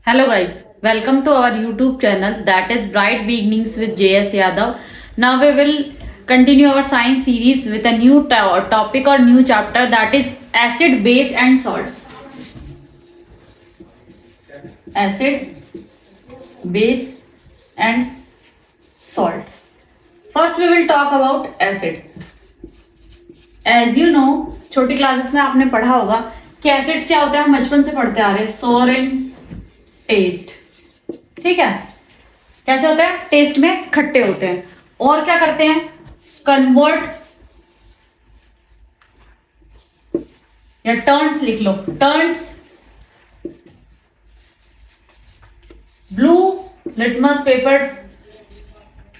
Hello guys, welcome to our YouTube channel that is Bright Beginnings with JS Yadav. Now we will continue our science series with a new topic or new chapter that is acid, base and salts. Acid, base and salt. First we will talk about acid. As you know, छोटी classes में आपने पढ़ा होगा कि acids क्या होते हैं, हम बचपन से पढ़ते आ रहे हैं. सोर एंड टेस्ट, ठीक है. कैसे होते हैं? टेस्ट में खट्टे होते हैं. और क्या करते हैं? कन्वर्ट या टर्न्स लिख लो, turns blue litmus paper,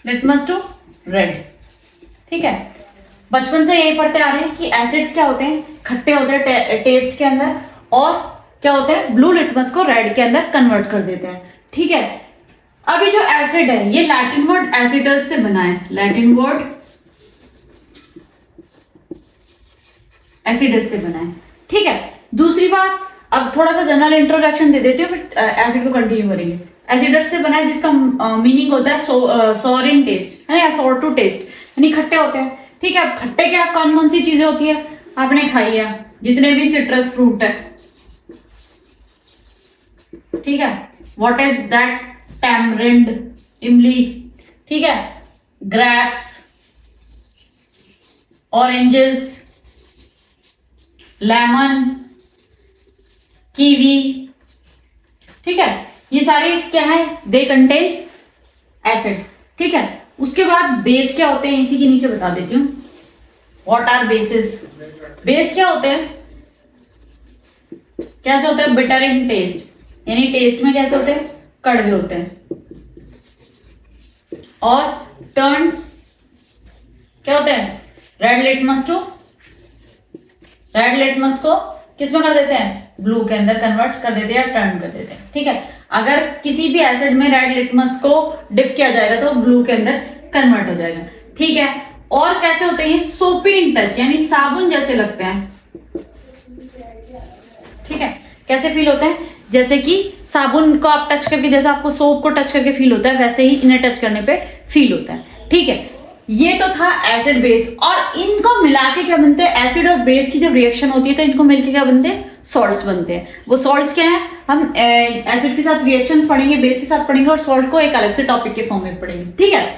litmus to red. ठीक है, बचपन से यही पढ़ते आ रहे हैं कि एसिड्स क्या होते हैं, खट्टे होते हैं टेस्ट के अंदर, और क्या होते हैं, ब्लू लिटमस को रेड के अंदर कन्वर्ट कर देते हैं. ठीक है, अभी जो एसिड है ये लैटिन वर्ड एसिडस से बना है, लैटिन वर्ड एसिडस से बना है. ठीक है, दूसरी बात, अब थोड़ा सा जनरल इंट्रोडक्शन दे देती हूँ, फिर एसिड को कंटिन्यू करेंगे. एसिडस से बना है जिसका मीनिंग होता है सोर इन टेस्ट, है या सोर टू टेस्ट, यानी खट्टे होते हैं. ठीक है, अब खट्टे क्या कौन कौन सी चीजें होती है आपने खाई है, जितने भी सिट्रस फ्रूट है. ठीक है, व्हाट इज दैट? टैमरिंड, इमली. ठीक है, ग्रेप्स, ऑरेंजेस, लेमन, कीवी. ठीक है, ये सारे क्या है, दे कंटेन एसिड. ठीक है, उसके बाद बेस क्या होते हैं, इसी के नीचे बता देती हूँ. What are basis? बेस क्या होते हैं, कैसे होते हैं? बिटर इन टेस्ट, यानी टेस्ट में कैसे होते हैं, कड़वे होते हैं. और टर्न्स क्या होते हैं? Red litmus to, red litmus को किस में कर देते हैं, ब्लू के अंदर कन्वर्ट कर देते हैं या टर्न कर देते हैं. ठीक है, अगर किसी भी एसिड में रेड लिटमस को डिप किया जाएगा तो ब्लू के अंदर कन्वर्ट हो जाएगा. ठीक है, और कैसे होते हैं? सोपी इन टच, यानी साबुन जैसे लगते हैं. ठीक है, कैसे फील होते हैं? जैसे कि साबुन को आप टच करके, जैसे आपको सोप को टच करके फील होता है, वैसे ही इन्हें टच करने पे फील होता है. ठीक है, ये तो था एसिड बेस, और इनको मिला के क्या बनते हैं? एसिड और बेस की जब रिएक्शन होती है तो इनको मिलके क्या बनते हैं? सॉल्ट्स बनते हैं. वो सॉल्ट्स क्या है, हम एसिड के साथ रिएक्शंस पढ़ेंगे, बेस के साथ पढ़ेंगे, और सॉल्ट को एक अलग से टॉपिक के फॉर्म में पढ़ेंगे. ठीक है,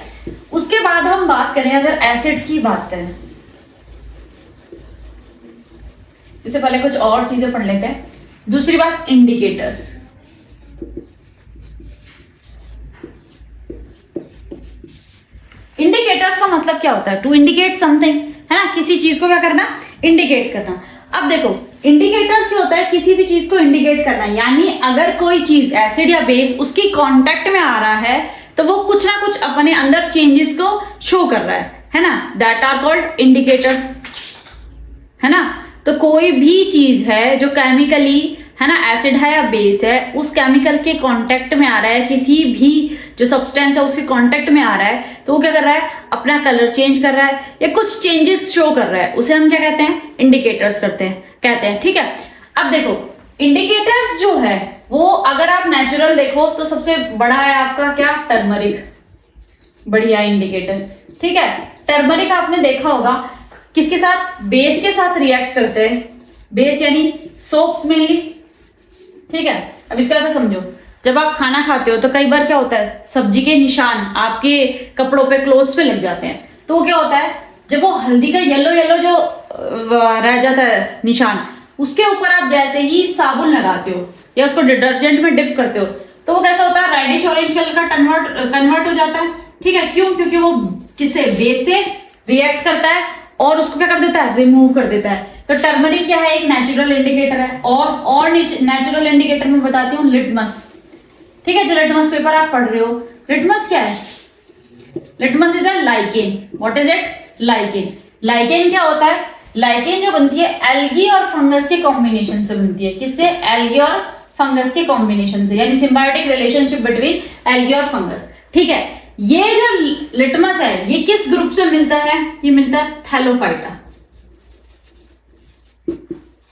उसके बाद हम बात करें, अगर एसिड्स की बात करें, इससे पहले कुछ और चीजें पढ़ लेते हैं. दूसरी बात, इंडिकेटर्स. इंडिकेटर्स का मतलब क्या होता है? टू इंडिकेट समथिंग, है ना, किसी चीज को क्या करना, इंडिकेट करना. अब देखो, इंडिकेटर्स क्या होता है, किसी भी चीज को इंडिकेट करना, यानी अगर कोई चीज एसिड या बेस उसकी कांटेक्ट में आ रहा है तो वो कुछ ना कुछ अपने अंदर चेंजेस को शो कर रहा है ना, दैट आर कॉल्ड इंडिकेटर्स, है ना. तो कोई भी चीज है जो केमिकली, है ना, एसिड है या बेस है, उस केमिकल के कांटेक्ट में आ रहा है, किसी भी जो सब्सटेंस है उसके कांटेक्ट में आ रहा है, तो वो क्या कर रहा है, अपना कलर चेंज कर रहा है या कुछ चेंजेस शो कर रहा है, उसे हम क्या कहते हैं? इंडिकेटर्स कहते हैं. ठीक है, अब देखो, इंडिकेटर्स जो है वो अगर आप नेचुरल देखो तो सबसे बड़ा है आपका क्या, टर्मरिक, बढ़िया इंडिकेटर. ठीक है, टर्मरिक आपने देखा होगा किसके साथ, बेस के साथ रिएक्ट करते हैं. बेस यानी सोप्स मेनली. ठीक है, अब इसको ऐसा समझो, जब आप खाना खाते हो तो कई बार क्या होता है, सब्जी के निशान आपके कपड़ों पे, क्लोथ्स पे लग जाते हैं. तो वो क्या होता है, जब वो हल्दी का येलो येलो जो रह जाता है निशान, उसके ऊपर आप जैसे ही साबुन लगाते हो या उसको डिटर्जेंट में डिप करते हो तो वो कैसा होता है, रेडिश ऑरेंज कलर का कन्वर्ट हो जाता है. ठीक है, क्यों? क्योंकि वो किससे, बेस से रिएक्ट करता है और उसको क्या कर देता है, रिमूव कर देता है. तो टर्मरिक क्या है, एक नेचुरल इंडिकेटर है. और नेचुरल इंडिकेटर में बताती हूँ, लिटमस. ठीक है, जो लिटमस पेपर आप पढ़ रहे हो, लिटमस क्या है? Litmus is a lichen. What is it? Lichen. Lichen क्या होता है? लाइकेन जो बनती है एल्गी और फंगस के कॉम्बिनेशन से बनती है. किससे? एल्गी और फंगस के कॉम्बिनेशन से, यानी सिम्बायोटिक रिलेशनशिप बिटवीन एल्गी और फंगस. ठीक है, ये जो लिटमस है ये किस ग्रुप से मिलता है? ये मिलता है थैलोफाइटा.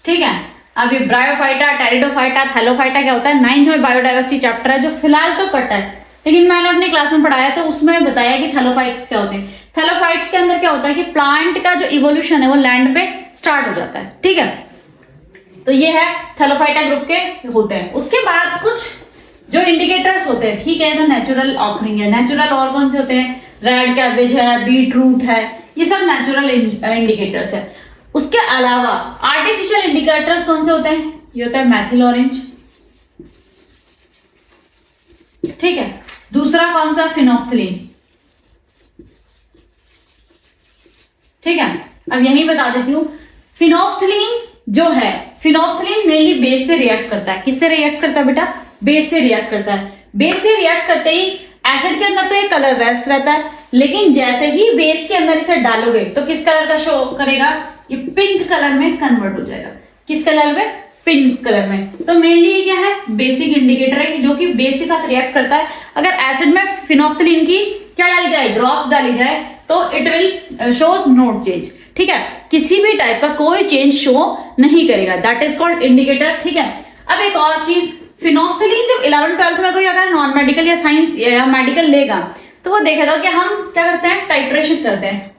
ठीक है, अभी ब्रायोफाइटा, टेरिडोफाइटा, थैलोफाइटा क्या होता है, 9th में बायोडाइवर्सिटी चैप्टर है जो फिलहाल तो कट है, लेकिन मैंने अपनी क्लास में पढ़ाया तो उसमें बताया कि थैलोफाइट्स क्या होते हैं। थैलोफाइट्स के अंदर क्या होता है कि प्लांट का जो इवोल्यूशन है वो लैंड पे स्टार्ट हो जाता है, ठीक है। तो ये है थैलोफाइटा ग्रुप के होते हैं। उसके बाद कुछ जो इंडिकेटर्स होते हैं, ठीक है, जो नेचुरल ऑकरिंग है, नेचुरल और कौन से होते हैं, रेड कैबेज है, बीट रूट है, ये सब नेचुरल इंडिकेटर्स है। उसके अलावा आर्टिफिशियल इंडिकेटर्स कौन से होते हैं, ये होता है मैथिल ऑरेंज, ठीक है। दूसरा कौन सा, फिनोफ्थिलीन, ठीक है। अब यही बता देती हूं, फिनोफ्थिलीन जो है, फिनोफ्थिलीन मेनली बेस से रिएक्ट करता है। किससे रिएक्ट करता है बेटा, बेस से रिएक्ट करता है। बेस से रिएक्ट करते ही एसिड के अंदर तो एक कलर रेस्ट रहता है, लेकिन जैसे ही बेस के अंदर इसे डालोगे तो किस कलर का शो करेगा, ये पिंक कलर में कन्वर्ट हो जाएगा। किस कलर में, पिंक कलर में। तो मेनली क्या है, बेसिक इंडिकेटर है जो कि बेस के साथ रिएक्ट करता है। अगर एसिड में फिनोफ्थिलीन की क्या डाली जाए, ड्रॉप्स डाली जाए, तो it will shows note change, ठीक है। किसी भी टाइप का कोई चेंज शो नहीं करेगा, दैट इज कॉल्ड इंडिकेटर, ठीक है। अब एक और चीज, फिनोफ्थिलीन जब 11th-12th में कोई अगर नॉन मेडिकल या साइंस या मेडिकल लेगा तो वो देखेगा कि हम क्या करते हैं, टाइट्रेशन करते हैं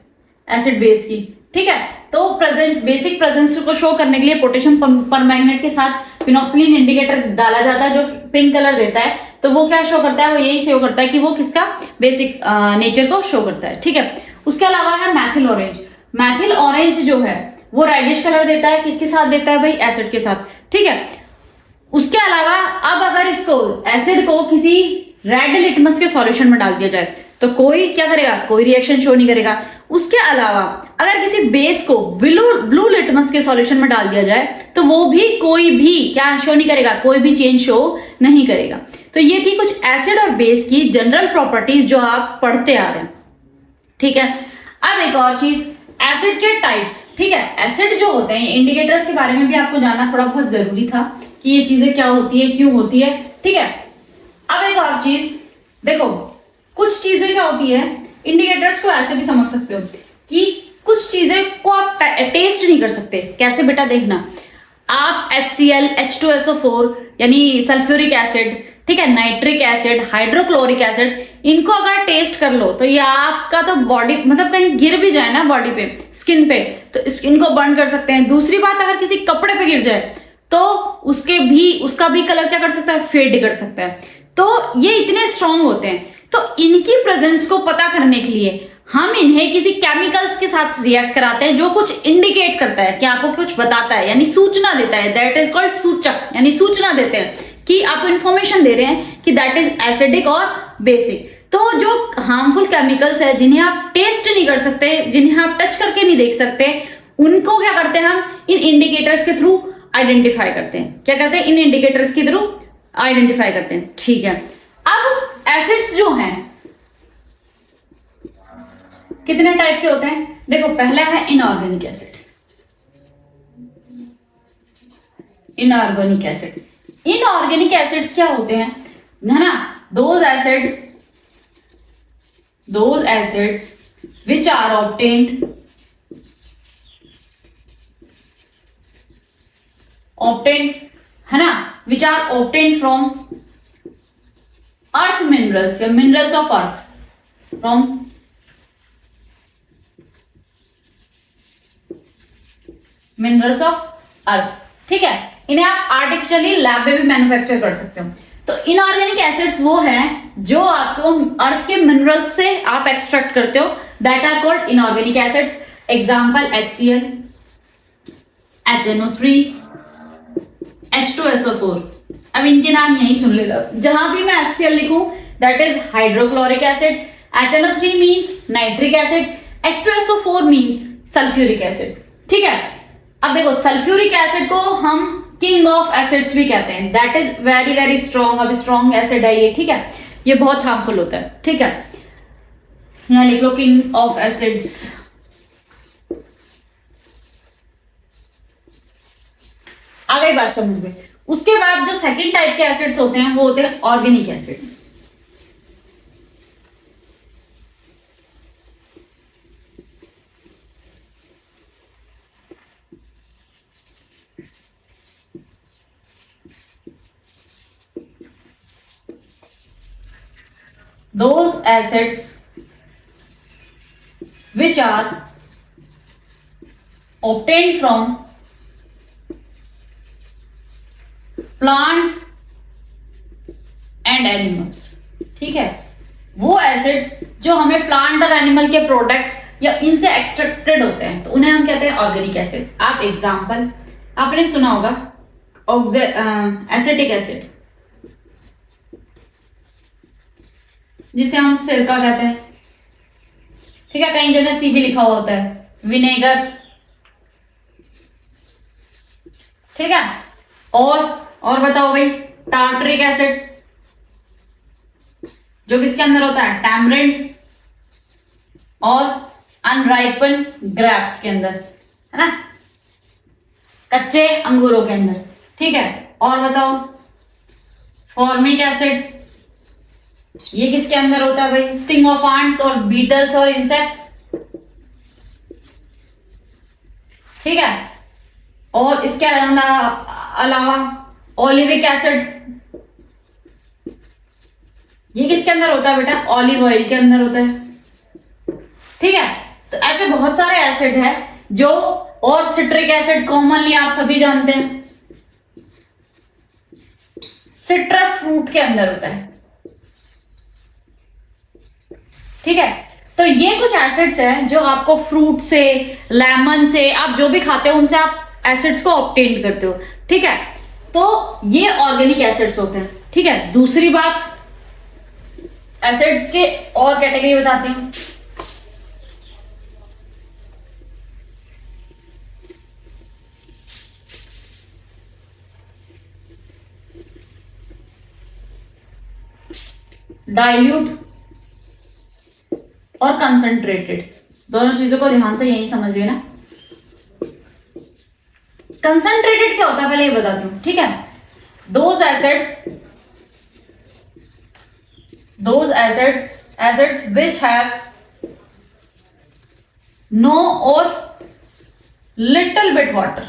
एसिड बेस की, ठीक है। तो प्रेजेंस, बेसिक प्रेजेंस को शो करने के लिए पोटेशियम परमैंगनेट के साथ फिनोफ्थिलीन इंडिकेटर डाला जाता है जो पिंक कलर देता है। तो वो क्या शो करता है, वो यही शो करता है कि वो किसका बेसिक नेचर को शो करता है, ठीक है। उसके अलावा है मैथिल ऑरेंज। मैथिल ऑरेंज जो है वो रेडिश कलर देता है, किसके साथ देता है भाई, एसिड के साथ, ठीक है। उसके अलावा अब अगर इसको एसिड को किसी रेड लिटमस के सॉल्यूशन में डाल दिया जाए तो कोई क्या करेगा, कोई रिएक्शन शो नहीं करेगा। उसके अलावा अगर किसी बेस को ब्लू लिटमस के सॉल्यूशन में डाल दिया जाए तो वो भी कोई भी क्या शो नहीं करेगा, कोई भी चेंज शो नहीं करेगा। तो ये थी कुछ एसिड और बेस की जनरल प्रॉपर्टीज जो आप पढ़ते आ रहे हैं, ठीक है। अब एक और चीज, एसिड के टाइप्स, ठीक है। एसिड जो होते हैं, इंडिकेटर्स के बारे में भी आपको जानना थोड़ा बहुत जरूरी था कि ये चीजें क्या होती है, क्यों होती है, ठीक है। अब एक और चीज देखो, कुछ चीजें क्या होती है, इंडिकेटर्स को ऐसे भी समझ सकते हो कि कुछ चीजें को आप टेस्ट नहीं कर सकते। कैसे बेटा, देखना, आप HCl, H2SO4 यानी सल्फ्यूरिक एसिड, ठीक है, नाइट्रिक एसिड, हाइड्रोक्लोरिक एसिड, इनको अगर टेस्ट कर लो तो ये आपका तो बॉडी मतलब कहीं गिर भी जाए ना बॉडी पे, स्किन पे, तो स्किन को बर्न कर सकते हैं। दूसरी बात, अगर किसी कपड़े पे गिर जाए तो उसका भी कलर क्या कर सकता है, फेड कर सकता है। तो ये इतने स्ट्रांग होते हैं। तो इनकी प्रेजेंस को पता करने के लिए हम इन्हें किसी केमिकल्स के साथ रिएक्ट कराते हैं जो कुछ इंडिकेट करता है, कि आपको कुछ बताता है, यानी सूचना देता है, दैट इज कॉल्ड सूचक, यानी सूचना देते हैं कि आपको इंफॉर्मेशन दे रहे हैं कि दैट इज एसिडिक और बेसिक। तो जो हार्मफुल केमिकल्स है जिन्हें आप टेस्ट नहीं कर सकते, जिन्हें आप टच करके नहीं देख सकते, उनको क्या करते हैं, हम इन इंडिकेटर्स के थ्रू आइडेंटिफाई करते हैं। क्या करते हैं, इन इंडिकेटर्स के थ्रू आइडेंटिफाई करते हैं, ठीक है। अब एसिड्स जो हैं कितने टाइप के होते हैं, देखो, पहला है inorganic acid. Inorganic acid, inorganic acids क्या होते हैं, है ना, those acids which are obtained है ना, which are obtained from earth minerals या minerals of earth, from minerals of earth, ठीक है। इन्हें आप आर्टिफिशियली लैब में भी मैन्युफैक्चर कर सकते हो। तो इनऑर्गेनिक एसिड्स वो हैं जो आपको अर्थ के मिनरल्स से आप एक्सट्रैक्ट करते हो, that are called inorganic acids. Example HCl, HNO3, H2SO4। अब इनके नाम यही सुन लेगा, जहां भी मैं HCl लिखूं that is hydrochloric acid, HNO3 means nitric acid, H2SO4 means sulphuric acid, ठीक है। अब देखो, सल्फ्यूरिक एसिड को हम किंग ऑफ एसिड्स भी कहते हैं, that is very very strong. अब स्ट्रॉन्ग एसिड है ये, ठीक है, ये बहुत हार्मफुल होता है, ठीक है। यहां लिख लो किंग ऑफ एसिड्स। आ गई बात समझ में। उसके बाद जो सेकंड टाइप के एसिड्स होते हैं वो होते हैं organic acids. those acids which are obtained from plant and animals। ठीक है, वो एसिड जो हमें प्लांट और एनिमल के प्रोडक्ट्स या इनसे एक्सट्रैक्टेड होते हैं तो उन्हें हम कहते हैं ऑर्गेनिक एसिड। आप एग्जांपल आपने सुना होगा एसिटिक एसिड, जिसे हम सिरका कहते हैं। ठीक है, कई जगह सी भी लिखा हुआ होता है। विनेगर, ठीक है, और बताओ भाई, टार्टरिक एसिड जो किसके अंदर होता है, टैमरिंड और अनराइपन ग्रेप्स के अंदर, है ना, कच्चे अंगूरों के अंदर। ठीक है, और बताओ, फॉर्मिक एसिड, ये किसके अंदर होता है भाई, स्टिंग ऑफ आंट्स और बीटल्स और इंसेक्ट्स। ठीक है, और इसके अलावा ओलिविक एसिड, ये किसके अंदर होता है बेटा, ऑलिव ऑयल के अंदर होता है। ठीक है, तो ऐसे बहुत सारे एसिड है जो, और सिट्रिक एसिड कॉमनली आप सभी जानते हैं, सिट्रस फ्रूट के अंदर होता है। ठीक है, तो ये कुछ एसिड्स हैं जो आपको फ्रूट से, लेमन से, आप जो भी खाते हो उनसे आप एसिड्स को ऑब्टेन करते हो। ठीक है, तो ये ऑर्गेनिक एसिड्स होते हैं। ठीक है, दूसरी बात, एसिड्स के और कैटेगरी बताती हूं। डाइल्यूट और कंसंट्रेटेड, दोनों चीजों को ध्यान से यही समझ लेना। कंसंट्रेटेड क्या होता है पहले ये बताती हूं। ठीक है, those acids which have no or little bit water।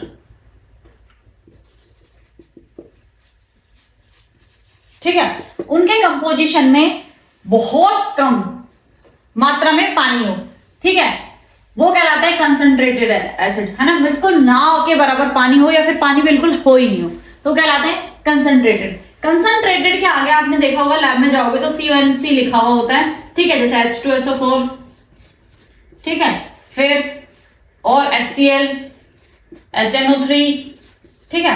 ठीक है, उनके कंपोजिशन में बहुत कम मात्रा में पानी हो। ठीक है, वो कहलाता है कंसंट्रेटेड एसिड, है ना, बिल्कुल ना के बराबर पानी हो या फिर पानी बिल्कुल हो ही नहीं हो तो कहलाते हैं कंसंट्रेटेड। कंसंट्रेटेड के आगे आपने देखा होगा, लैब में जाओगे तो CONC लिखा हुआ होता है। ठीक है, जैसे H2SO4, ठीक है, फिर और HCl, HNO3। ठीक है,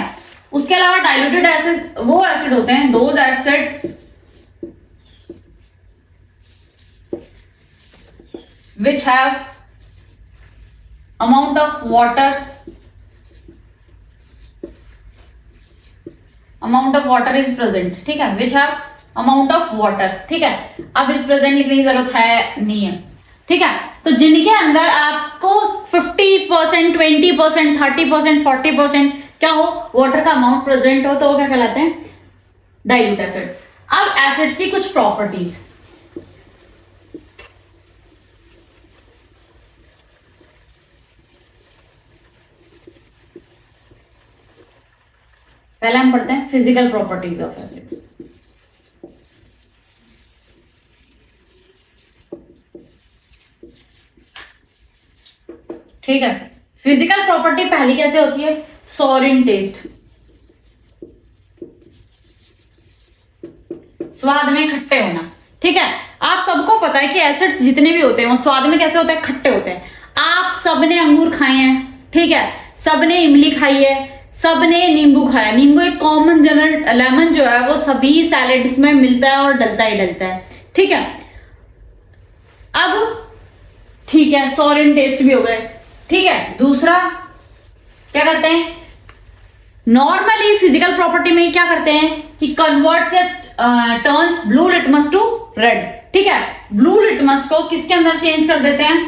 उसके अलावा डाइल्यूटेड एसिड वो एसिड होते हैं, those acids which have amount of water is present। ठीक है, which have amount of water। ठीक है, अब इस प्रेजेंट लिखने की जरूरत है नहीं है। ठीक है, तो जिनके अंदर आपको 50%, 20%, 30%, 40% क्या हो, वाटर का अमाउंट प्रेजेंट हो, तो वो क्या कहलाते हैं, डाइल्यूट एसिड। अब एसिड्स की कुछ प्रॉपर्टीज, पहले हम पढ़ते हैं फिजिकल प्रॉपर्टीज ऑफ एसिड्स। ठीक है, फिजिकल प्रॉपर्टी पहली कैसे होती है, सॉर इन टेस्ट, स्वाद में खट्टे होना। ठीक है, आप सबको पता है कि एसिड्स जितने भी होते हैं वो स्वाद में कैसे होते हैं, खट्टे होते हैं। आप सबने अंगूर खाए हैं, ठीक है, सबने इमली खाई है, सबने नींबू खाया। नींबू एक कॉमन जनरल, लेमन जो है वो सभी सैलेड्स में मिलता है और डलता ही डलता है। ठीक है, अब ठीक है, सॉर इन टेस्ट भी हो गए। ठीक है, दूसरा क्या करते हैं, नॉर्मली फिजिकल प्रॉपर्टी में क्या करते हैं कि कन्वर्ट्स या turns blue litmus to red. ठीक है, ब्लू लिटमस को किसके अंदर चेंज कर देते हैं,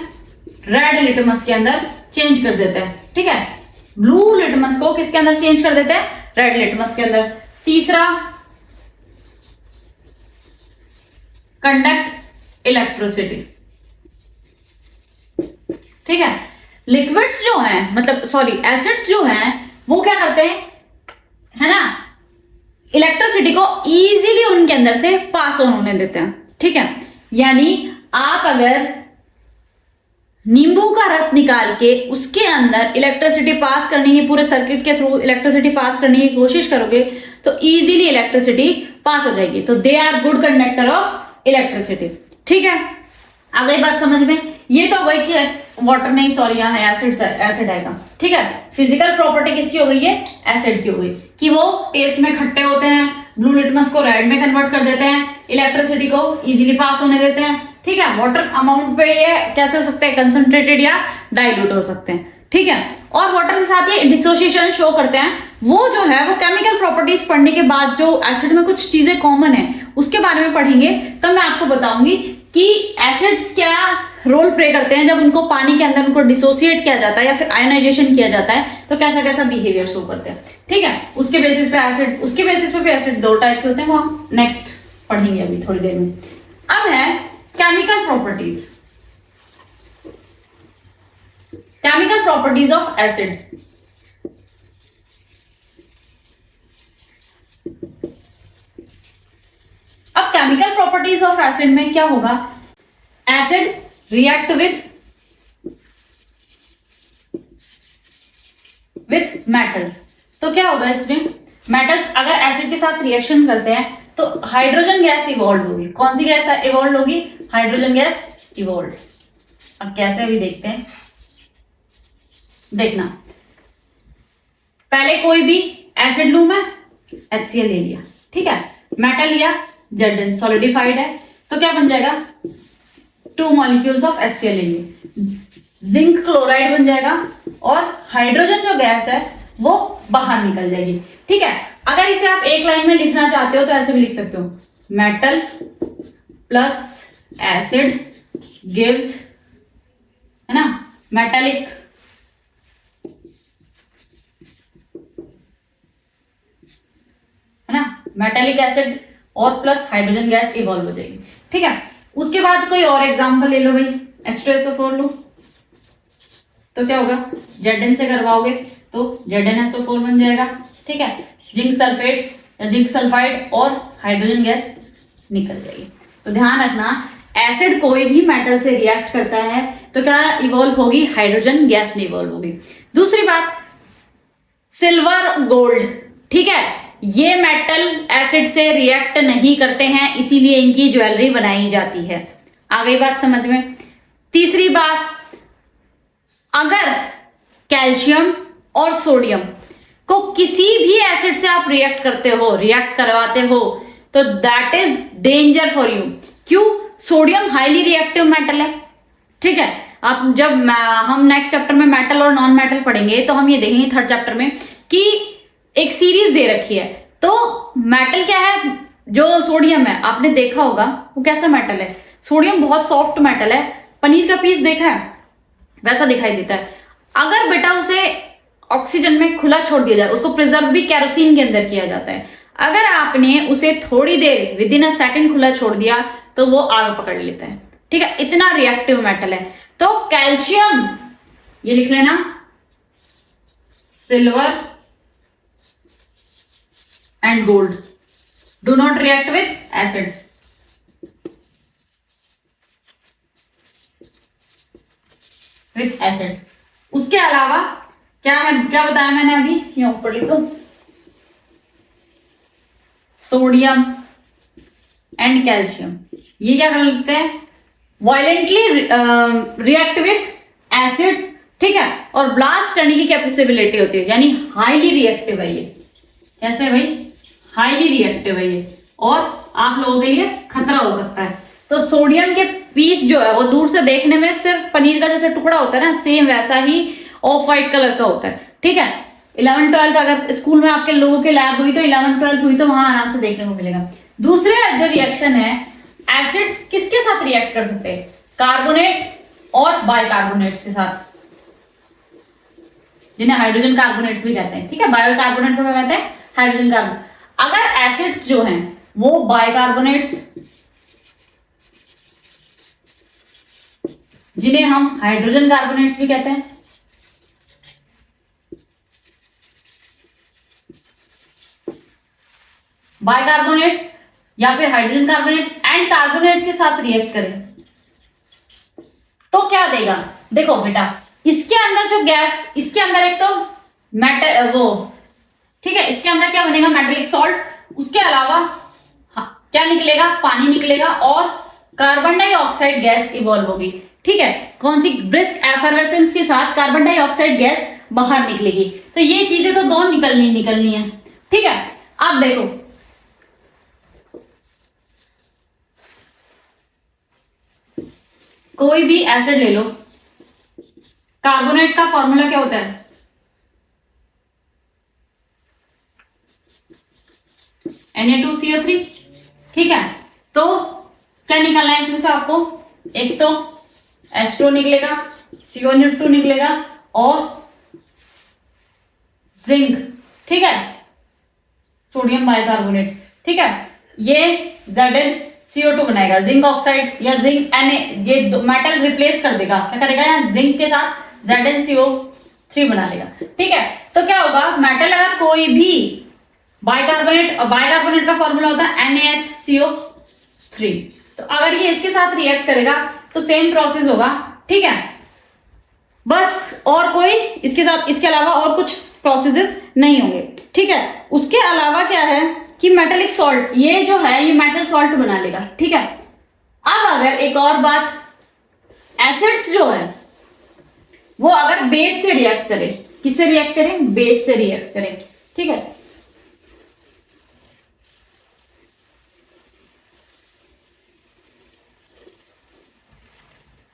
रेड लिटमस के अंदर चेंज कर देते हैं। ठीक है, ब्लू लिटमस को किसके अंदर चेंज कर देते हैं, रेड लिटमस के अंदर। तीसरा, कंडक्ट इलेक्ट्रिसिटी। ठीक है, लिक्विड्स जो हैं, मतलब सॉरी एसिड्स जो हैं वो क्या करते हैं, है ना, इलेक्ट्रिसिटी को इजीली उनके अंदर से पास ऑन होने देते हैं। ठीक है, यानी आप अगर नींबू का रस निकाल के उसके अंदर इलेक्ट्रिसिटी पास करने की, पूरे सर्किट के थ्रू इलेक्ट्रिसिटी पास करने की कोशिश करोगे तो इजीली इलेक्ट्रिसिटी पास हो जाएगी। तो they are good conductor of electricity. ठीक है, आ गई बात समझ में। ये तो हो गई कि वाटर नहीं, सॉरी यहाँ है एसिड आएगा। ठीक है, फिजिकल प्रॉपर्टी किसकी हो गई है? एसिड की हो गई कि वो टेस्ट में खट्टे होते हैं, ब्लू लिटमस को रेड में कन्वर्ट कर देते हैं, इलेक्ट्रिसिटी को इजीली पास होने देते हैं। ठीक है, वाटर अमाउंट पे ये कैसे हो सकते हैं? कंसंट्रेटेड या डाइल्यूट हो सकते हैं। ठीक है, और वाटर के साथ ये डिसोसिएशन शो करते हैं। वो जो है वो केमिकल प्रॉपर्टीज पढ़ने के बाद जो एसिड में कुछ चीजें कॉमन है उसके बारे में पढ़ेंगे, तब मैं आपको बताऊंगी कि एसिड्स क्या रोल प्ले करते हैं जब उनको पानी के अंदर उनको डिसोसिएट किया जाता है या फिर आयोनाइजेशन किया जाता है, तो कैसा कैसा बिहेवियर शो करते हैं। ठीक है, उसके बेसिस पे एसिड, उसके बेसिस पे भी एसिड दो टाइप के होते हैं, वो हम नेक्स्ट पढ़ेंगे अभी थोड़ी देर में। अब है chemical properties, chemical properties of acid. अब केमिकल प्रॉपर्टीज ऑफ एसिड में क्या होगा? Acid react with metals. तो क्या होगा इसमें? मेटल्स अगर एसिड के साथ रिएक्शन करते हैं तो हाइड्रोजन गैस इवॉल्व होगी। कौन सी गैस इवॉल्व होगी? Hydrogen gas evolve. अब कैसे अभी देखते हैं, देखना। पहले कोई भी एसिड लूं मैं, HCl ले लिया। ठीक है, मेटल लिया, Zn सॉलिडिफाइड है, तो क्या बन जाएगा? 2 मॉलिक्यूल्स ऑफ HCl ले लिए, जिंक क्लोराइड बन जाएगा और हाइड्रोजन जो गैस है वो बाहर निकल जाएगी। ठीक है, अगर इसे आप एक लाइन में लिखना चाहते हो तो ऐसे भी लिख सकते हो, मेटल प्लस एसिड गिव्स, है ना, मेटालिक है ना, मेटालिक एसिड और प्लस हाइड्रोजन गैस इवॉल्व हो जाएगी। ठीक है, उसके बाद कोई और एग्जांपल ले लो भाई, H2SO4 लो, तो क्या होगा? Zn से करवाओगे तो ZnSO4 बन जाएगा। ठीक है, जिंक सल्फेट या जिंक सल्फाइड और हाइड्रोजन गैस निकल जाएगी। तो ध्यान रखना, एसिड कोई भी मेटल से रिएक्ट करता है तो क्या इवॉल्व होगी? हाइड्रोजन गैस नहीं इवॉल्व होगी। दूसरी बात, सिल्वर गोल्ड, ठीक है, ये मेटल एसिड से रिएक्ट नहीं करते हैं, इसीलिए इनकी ज्वेलरी बनाई जाती है। आ गई बात समझ में। तीसरी बात, अगर कैल्शियम और सोडियम को किसी भी एसिड से आप रिएक्ट करते हो, रिएक्ट करवाते हो, तो that is danger for you. क्यों? सोडियम हाईली रिएक्टिव मेटल है। ठीक है, अब जब हम नेक्स्ट चैप्टर में मेटल और नॉन मेटल पढ़ेंगे तो हम ये देखेंगे थर्ड चैप्टर में कि एक सीरीज दे रखी है। तो मेटल क्या है? जो सोडियम है, आपने देखा होगा वो कैसा मेटल है? सोडियम बहुत सॉफ्ट मेटल है, पनीर का पीस देखा है वैसा दिखाई देता है। अगर बेटा उसे ऑक्सीजन में खुला छोड़ दिया जाए, उसको प्रिजर्व भी केरोसिन के अंदर किया जाता है, अगर आपने उसे थोड़ी there with in a second खुला छोड़ दिया तो वो आग पकड़ लेता है। ठीक है, इतना रिएक्टिव मेटल है। तो कैल्शियम, ये लिख लेना, silver and gold do not react with acids। with acids। उसके अलावा क्या है, क्या बताया मैंने अभी, यहाँ ऊपर लिख दो, सोडियम एंड कैल्शियम, ये क्या कर लेते हैं? Violently react with acids. ठीक है, और ब्लास्ट करने की कैपेसिबिलिटी होती है, यानी हाईली रिएक्टिव है ये। कैसे भाई? हाईली रिएक्टिव है ये, और आप लोगों के लिए खतरा हो सकता है। तो सोडियम के पीस जो है वो दूर से देखने में सिर्फ पनीर का जैसे टुकड़ा होता है ना, सेम वैसा ही ऑफ व्हाइट कलर का होता है। ठीक है, 11th-12th अगर स्कूल में आपके लोगों के लैब हुई तो 11th-12th हुई तो वहां आराम से देखने को मिलेगा। दूसरे जो रिएक्शन है, एसिड्स किसके साथ रिएक्ट कर सकते हैं? कार्बोनेट और बाइकार्बोनेट्स के साथ, जिन्हें हाइड्रोजन कार्बोनेट्स भी कहते हैं। ठीक है, बायोकार्बोनेट को क्या कहते हैं? Hydrogen carbonate. अगर एसिड्स जो हैं वो बाइकार्बोनेट्स, जिन्हें हम हाइड्रोजन कार्बोनेट्स भी कहते हैं, बाइकार्बोनेट्स या फिर हाइड्रोजन कार्बोनेट एंड कार्बोनेट के साथ रिएक्ट करे तो क्या देगा? देखो बेटा, इसके अंदर जो गैस, इसके अंदर एक तो मेटल वो, ठीक है, इसके अंदर क्या बनेगा? Metallic salt. उसके अलावा क्या निकलेगा? पानी निकलेगा और कार्बन डाइऑक्साइड गैस इवॉल्व होगी। ठीक है, कौन सी? ब्रिस्क एफरवेसेंस के साथ कार्बन डाइऑक्साइड गैस बाहर निकलेगी। तो ये चीजें तो दो निकलनी है। ठीक है, अब देखो कोई भी एसिड ले लो, कार्बोनेट का फॉर्मूला क्या होता है? Na2CO3। ठीक है, तो क्या निकालना है इसमें से आपको? एक तो H2 निकलेगा, CO2 निकलेगा और जिंक। ठीक है, सोडियम बाइकार्बोनेट। ठीक है, ये ZnCO2 बनाएगा, जिंक ऑक्साइड या जिंक Na, ये मेटल रिप्लेस कर देगा। क्या करेगा? यहाँ जिंक के साथ ZnCO3 बना लेगा। ठीक है, तो क्या होगा? मेटल अगर कोई भी बाइकार्बोनेट, और बाइकार्बोनेट का फॉर्मूला होता है NaHCO3, तो अगर ये इसके साथ रिएक्ट करेगा तो सेम प्रोसेस होगा। ठीक है, बस और कोई इसके साथ, इसके अलावा और कुछ प्रोसेसेस नहीं होंगे। ठीक है, उसके अलावा क्या है कि मेटेलिक सॉल्ट, ये जो है ये मेटल सॉल्ट बना लेगा। ठीक है, अब अगर एक और बात, एसिड्स जो है वो अगर बेस से रिएक्ट करे, किससे रिएक्ट करें? बेस से रिएक्ट करें। ठीक है,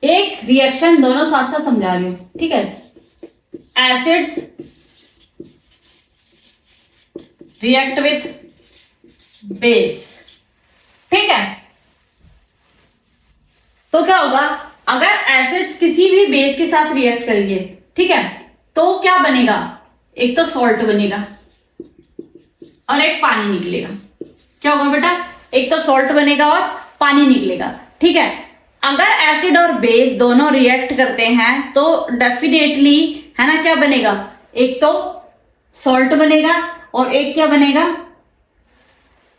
एक रिएक्शन दोनों साथ साथ समझा रही हूं। ठीक है, एसिड्स रिएक्ट विथ बेस। ठीक है, तो क्या होगा? अगर एसिड्स किसी भी बेस के साथ रिएक्ट करेंगे, ठीक है, तो क्या बनेगा? एक तो सॉल्ट बनेगा और एक पानी निकलेगा। क्या होगा बेटा? एक तो सॉल्ट बनेगा और पानी निकलेगा। ठीक है, अगर एसिड और बेस दोनों रिएक्ट करते हैं तो डेफिनेटली, है ना, क्या बनेगा? एक तो सॉल्ट बनेगा और एक क्या बनेगा?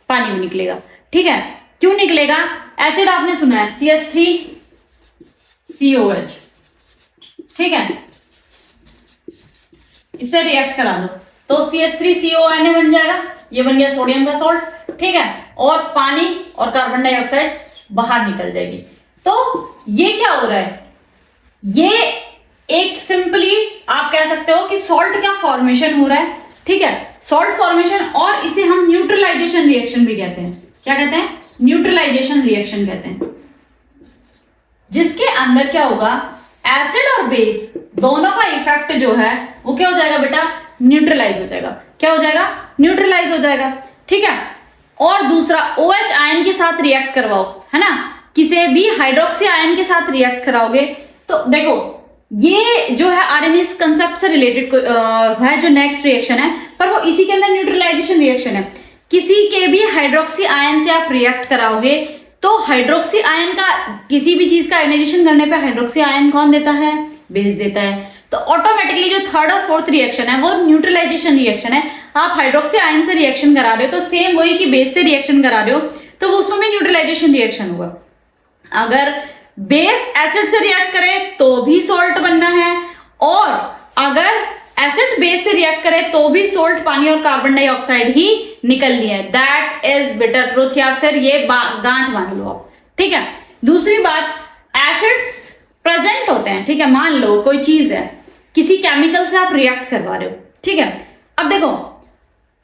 पानी भी निकलेगा। ठीक है, क्यों निकलेगा? एसिड आपने सुना है CH3COH। ठीक है, इससे रिएक्ट करा दो तो CH3CONA बन जाएगा, ये बन गया सोडियम का सॉल्ट। ठीक है, और पानी और कार्बन डाइऑक्साइड बाहर निकल जाएगी। तो ये क्या हो रहा है? ये एक सिंपली आप कह सकते हो कि सॉल्ट का फॉर्मेशन हो रहा है। ठीक है, सॉल्ट फॉर्मेशन, और इसे हम न्यूट्रलाइजेशन रिएक्शन भी कहते हैं। क्या कहते हैं? न्यूट्रलाइजेशन रिएक्शन कहते हैं, जिसके अंदर क्या होगा? एसिड और बेस दोनों का इफेक्ट जो है वो क्या हो जाएगा बेटा? न्यूट्रलाइज हो जाएगा। क्या हो जाएगा? न्यूट्रलाइज हो जाएगा। ठीक है, और दूसरा OH आयन के साथ रिएक्ट करवाओ, है ना, किसी भी हाइड्रोक्सी आयन के साथ रिएक्ट कराओगे तो देखो ये जो है आरएनए कंसेप्ट से रिलेटेड है जो नेक्स्ट रिएक्शन है, पर वो इसी के अंदर न्यूट्रलाइजेशन रिएक्शन है। किसी के भी हाइड्रोक्सी आयन से आप रिएक्ट कराओगे तो हाइड्रोक्सी आयन का, किसी भी चीज का आयनाइजेशन करने पे हाइड्रोक्सी आयन कौन देता है? बेस देता है। तो ऑटोमेटिकली जो थर्ड और फोर्थ रिएक्शन है वो न्यूट्रलाइजेशन रिएक्शन है। आप हाइड्रोक्सी आयन से रिएक्शन करा रहे हो तो सेम वही कि बेस से रिएक्शन करा रहे हो तो वो उसमें भी न्यूट्रलाइजेशन रिएक्शन होगा। अगर बेस एसिड से रिएक्ट करे तो भी सॉल्ट बनना है, और अगर एसिड बेस से रिएक्ट करे तो भी सॉल्ट, पानी और कार्बन डाइऑक्साइड ही निकलनी है। दैट इज बिटर ट्रूथ, या फिर ये गांठ मान लो आप। ठीक है, दूसरी बात, एसिड्स प्रेजेंट होते हैं। ठीक है, मान लो कोई चीज है, किसी केमिकल से आप रिएक्ट करवा रहे हो। ठीक है, अब देखो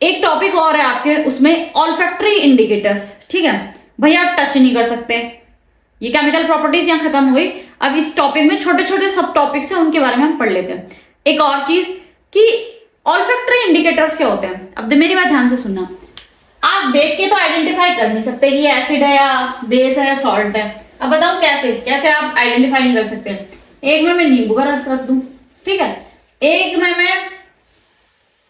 एक टॉपिक और है आपके उसमें, ऑल्फैक्टरी इंडिकेटर्स। ठीक है, भैया आप टच नहीं कर सकते, ये केमिकल प्रॉपर्टीज यहाँ खत्म हुई। अब इस टॉपिक में छोटे छोटे सब टॉपिक्स हैं, उनके बारे में हम पढ़ लेते हैं। एक और चीज कि ऑल्फैक्टरी इंडिकेटर्स क्या होते हैं। अब मेरी बात ध्यान से सुनना, आप देख के तो आइडेंटिफाई कर नहीं सकते कि ये एसिड है या बेस है या सॉल्ट है। अब बताओ कैसे कैसे आप आइडेंटिफाई नहीं कर सकते। एक में मैं नींबू का रस रख दूं, ठीक है, एक में मैं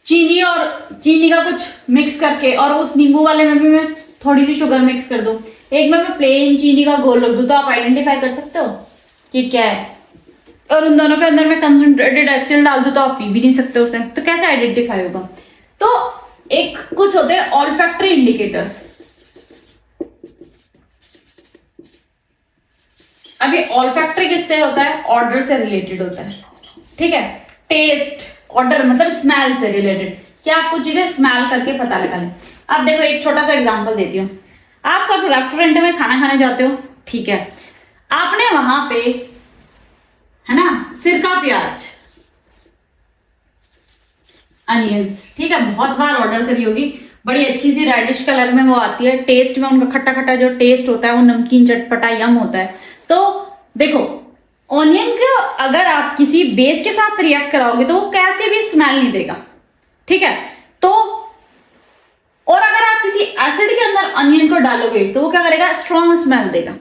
चीनी और चीनी का कुछ मिक्स करके, और उस नींबू वाले में भी मैं थोड़ी सी शुगर मिक्स कर दूं, एक में मैं प्लेन चीनी का घोल रख दूं, तो आप आइडेंटिफाई कर सकते हो कि क्या है। और उन दोनों के अंदर मैं कंसंट्रेटेड एसिड डाल दूं तो आप पी भी नहीं सकते उसे, तो कैसे आइडेंटिफाई होगा। तो एक कुछ होते हैं ऑल्फैक्टरी इंडिकेटर्स। अभी ऑल्फैक्टरी किससे होता है? ऑर्डर से रिलेटेड होता है, ठीक है। टेस्ट, ऑर्डर मतलब स्मेल से रिलेटेड, क्या आपको चीजें स्मेल करके पता लगा लें। अब देखो एक छोटा सा एग्जांपल देती हूँ। आप सब रेस्टोरेंट में खाना खाने जाते हो, ठीक है, आपने वहां पे, है ना, सिरका प्याज, अनियंस, ठीक है, बहुत बार ऑर्डर करी होगी, बड़ी अच्छी सी रेडिश कलर में वो आती है, टेस्ट में उनका खट्टा खट्टा जो टेस्ट होता है वो नमकीन चटपटा यम होता है। तो देखो ऑनियन को अगर आप किसी बेस के साथ रिएक्ट कराओगे तो वो कैसे भी स्मेल नहीं देगा, ठीक है। तो और अगर आप किसी एसिड के अंदर अनियन को डालोगे तो वो क्या करेगा? स्ट्रॉन्ग स्मेल देगा।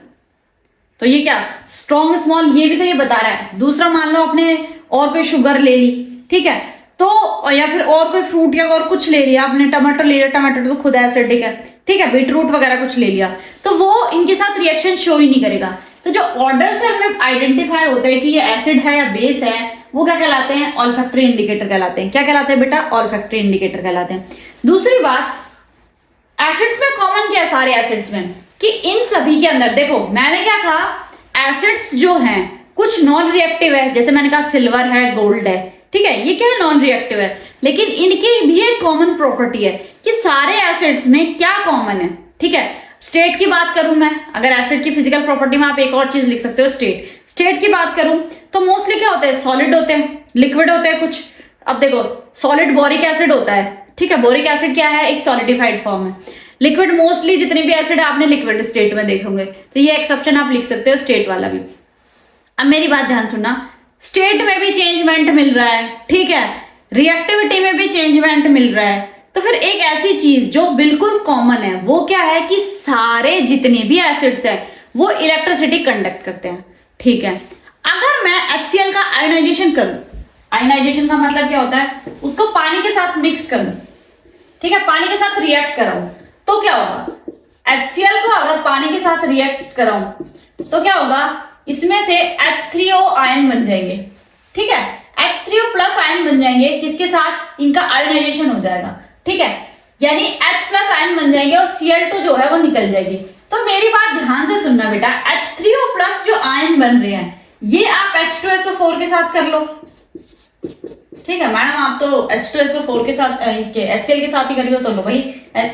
तो ये क्या स्ट्रॉन्ग स्मॉल, ये भी तो ये बता रहा है। दूसरा मान लो आपने और कोई शुगर ले ली, ठीक है, तो या फिर और कोई फ्रूट या और कुछ ले लिया आपने, टमाटर ले लिया, टमाटर तो खुद एसिडिक है, ठीक है, बीटरूट वगैरह कुछ ले लिया, तो वो इनके साथ रिएक्शन शो ही नहीं करेगा। तो जो ऑर्डर से हमें आइडेंटिफाई होता है कि ये एसिड है या बेस है, वो क्या कहलाते हैं? ऑल्फैक्टरी इंडिकेटर कहलाते हैं। क्या कहलाते हैं बेटा? ऑल्फैक्टरी इंडिकेटर कहलाते हैं। दूसरी बात, एसिड्स में कॉमन क्या है सारे एसिड्स में, कि इन सभी के अंदर देखो मैंने क्या कहा, एसिड्स जो हैं कुछ नॉन रिएक्टिव है, जैसे मैंने कहा सिल्वर है, गोल्ड है, ठीक है, ये क्या है? नॉन रिएक्टिव है। लेकिन इनकी भी एक कॉमन प्रॉपर्टी है कि सारे एसिड्स में क्या कॉमन है, ठीक है। स्टेट की बात करूं मैं, अगर एसिड की फिजिकल प्रॉपर्टी में आप एक और चीज लिख सकते हो, स्टेट की बात करूं तो मोस्टली क्या होते हैं? सॉलिड होते हैं, लिक्विड होते हैं कुछ। अब देखो सॉलिड बोरिक एसिड होता है, ठीक है, बोरिक एसिड क्या है? एक सॉलिडिफाइड फॉर्म है। लिक्विड मोस्टली जितने भी एसिड आपने लिक्विड स्टेट में देखोगे, तो ये एक्सेप्शन आप लिख सकते हो स्टेट वाला भी। अब मेरी बात ध्यान सुनना, स्टेट में भी चेंजमेंट मिल रहा है, ठीक है, रिएक्टिविटी में भी चेंजमेंट मिल रहा है, तो फिर एक ऐसी चीज जो बिल्कुल कॉमन है वो क्या है कि सारे जितने भी एसिड्स है वो इलेक्ट्रिसिटी कंडक्ट करते हैं, ठीक है। अगर मैं HCl का आयोनाइजेशन करूं, आयोनाइजेशन का मतलब क्या होता है? उसको पानी के साथ मिक्स करूं, ठीक है, पानी के साथ रिएक्ट कराऊं, तो क्या होगा? HCl को अगर पानी के साथ रिएक्ट कराऊं तो क्या होगा? इसमें से H3O आयन बन जाएंगे, ठीक है, H3O प्लस आयन बन जाएंगे, किसके साथ? इनका आयोनाइजेशन हो जाएगा, ठीक है, यानी H प्लस आयन बन जाएंगे और Cl2 जो है वो निकल जाएगी। तो मेरी बात ध्यान से सुनना बेटा, H3O प्लस जो आयन बन रहे हैं ये आप H2SO4 के साथ कर लो, ठीक है मैडम, आप तो H2SO4 के साथ इसके HCl के साथ ही कर रही हो, तो लो भाई,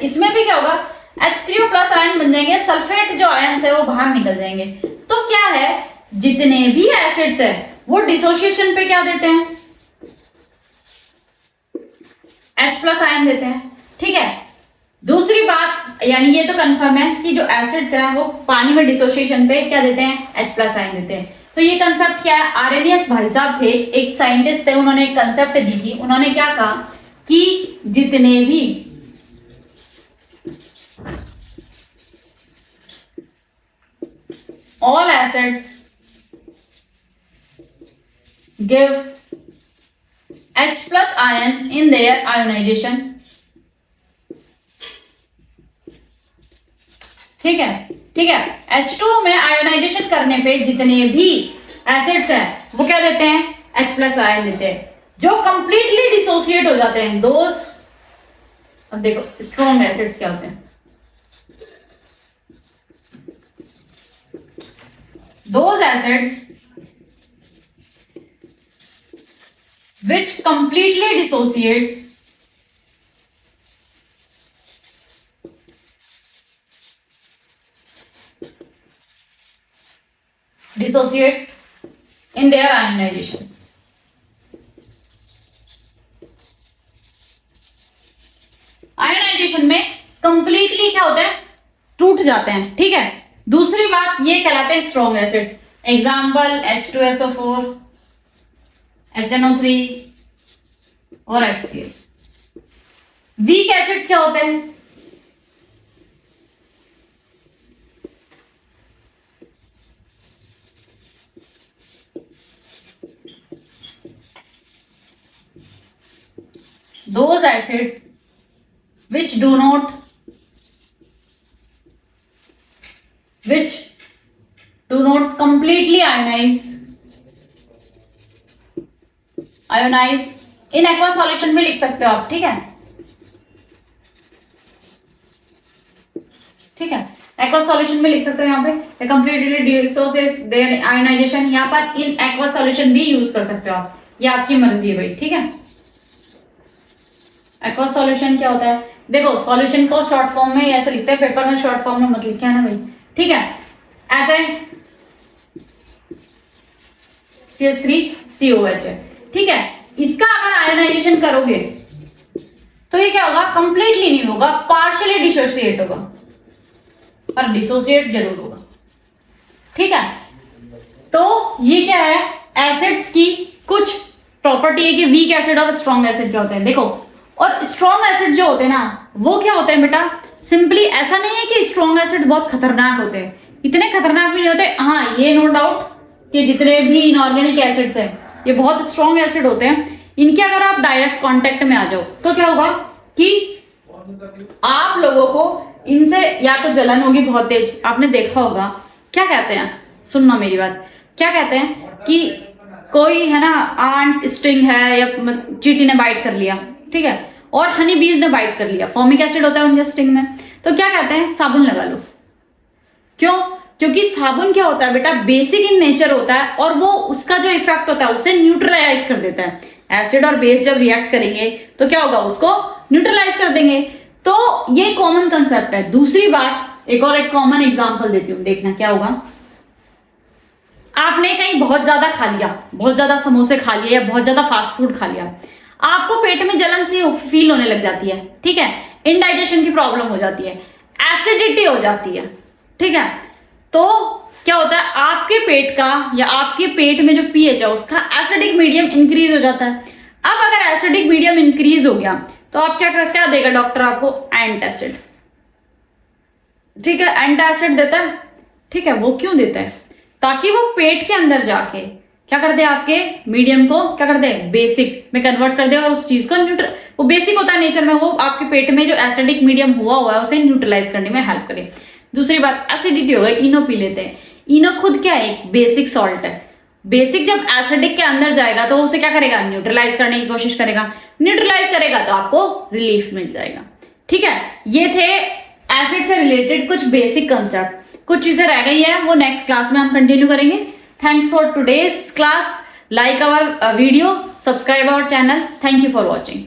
इसमें भी क्या होगा? H3O प्लस आयन बन जाएंगे, सल्फेट जो आयन है वो बाहर निकल जाएंगे। तो क्या है, जितने भी एसिड्स है वो डिसोसिएशन पे क्या देते हैं? H प्लस आयन देते हैं, ठीक है। दूसरी बात, यानी ये तो कंफर्म है कि जो एसिड्स है वो पानी में डिसोसिएशन पे क्या देते हैं? H प्लस आयन देते हैं। तो ये कंसेप्ट क्या है? आर्हेनियस भाई साहब थे, एक साइंटिस्ट थे, उन्होंने एक कंसेप्ट दी थी। उन्होंने क्या कहा कि जितने भी all acids give H plus ion in their ionization, ठीक है, ठीक है, H2O में आयोनाइजेशन करने पे जितने भी एसिड्स हैं वो क्या देते हैं? H प्लस आयन देते हैं, जो कंप्लीटली डिसोसिएट हो जाते हैं दोज। अब देखो स्ट्रॉन्ग एसिड्स क्या होते हैं, those acids which completely dissociate in their ionization। Ionization में कंप्लीटली क्या होता है? टूट जाते हैं, ठीक है। दूसरी बात, ये कहलाते हैं strong acids, example H2SO4, HNO3 और HCl। वीक एसिड्स क्या होते हैं? those acids which do not completely ionize in aqua solution में लिख सकते हो आप, ठीक है, ठीक है, एक्वा एक्वा सॉल्यूशन में लिख सकते हो यहाँ पे कंप्लीटली डिसोसिएट्स देयर आयोनाइजेशन, यहाँ पर इन एक्वा सॉल्यूशन भी यूज कर सकते हो आप, ये आपकी मर्जी है भाई, ठीक है। एक्वा सॉल्यूशन क्या होता है, देखो सॉल्यूशन को शॉर्ट फॉर्म में ऐसे लिखते हैं, पेपर में शॉर्ट फॉर्म में मत लिखे ना भाई, ठीक है। ऐसे CH3COH है, ठीक है। इसका अगर आयोनाइजेशन करोगे तो ये क्या होगा, कंप्लीटली नहीं होगा, पार्शियली डिसोसिएट होगा, पर डिसोसिएट जरूर होगा, ठीक है। तो ये क्या है, एसिड्स की कुछ प्रॉपर्टी है कि वीक एसिड और स्ट्रॉन्ग एसिड क्या होते हैं, देखो। और स्ट्रॉन्ग एसिड जो होते हैं ना वो क्या होते हैं बेटा, सिंपली ऐसा नहीं है कि स्ट्रॉन्ग एसिड बहुत खतरनाक होते हैं, इतने खतरनाक भी नहीं होते। हाँ ये नो डाउट कि जितने भी इनऑर्गेनिक एसिड्स हैं ये बहुत स्ट्रॉन्ग एसिड होते हैं, इनके अगर आप डायरेक्ट कांटेक्ट में आ जाओ तो क्या होगा कि आप लोगों को इनसे या तो जलन होगी बहुत तेज, आपने देखा होगा, क्या कहते हैं, सुनना मेरी बात, क्या कहते हैं कि कोई है ना आंट स्टिंग है या चींटी ने बाइट कर लिया, ठीक है, और हनी बीज ने बाइट कर लिया, फॉर्मिक एसिड होता है उनके स्टिंग में, तो क्या कहते हैं साबुन लगा लो। क्यों, क्योंकि साबुन क्या होता है बेटा, बेसिक इन नेचर होता है और वो उसका जो इफेक्ट होता है उसे न्यूट्रलाइज कर देता है। एसिड और बेस जब रिएक्ट करेंगे तो क्या होगा, उसको न्यूट्रलाइज कर देंगे। तो ये कॉमन कंसेप्ट है। दूसरी बात, एक कॉमन एग्जांपल देती हूं, देखना क्या होगा। आपने कहीं बहुत ज्यादा खा लिया, बहुत ज्यादा समोसे खा लिए या बहुत ज्यादा फास्ट फूड खा लिया, आपको पेट में जलन सी फील होने लग जाती है, ठीक है, इंडाइजेशन की प्रॉब्लम हो जाती है, एसिडिटी हो जाती है, ठीक है। तो क्या होता है, आपके पेट का या आपके पेट में जो पीएच है उसका एसिडिक मीडियम इंक्रीज हो जाता है। अब अगर एसिडिक मीडियम इंक्रीज हो गया तो आप क्या देगा डॉक्टर आपको, एंटासिड, ठीक है, एंटासिड देता है, ठीक है। वो क्यों देता है, ताकि वो पेट के अंदर जाके क्या कर दे, आपके मीडियम को क्या कर दे, बेसिक में कन्वर्ट कर दे और उस चीज को न्यूट्रल, वो बेसिक होता है नेचर में, वो आपके पेट में जो एसिडिक मीडियम हुआ है उसे न्यूट्रलाइज करने में हेल्प करे। दूसरी बात, एसिडिटी हो गई, इनो पी लेते हैं। इनो खुद क्या है, एक बेसिक सॉल्ट है। बेसिक जब एसिडिक के अंदर जाएगा तो उसे क्या करेगा, न्यूट्रलाइज करने की कोशिश करेगा, न्यूट्रलाइज करेगा तो आपको रिलीफ मिल जाएगा, ठीक है। ये थे एसिड से रिलेटेड कुछ बेसिक कंसेप्ट, कुछ चीजें रह गई है वो नेक्स्ट क्लास में हम कंटिन्यू करेंगे। Thanks for today's class, like our video, subscribe our channel, thank you for watching.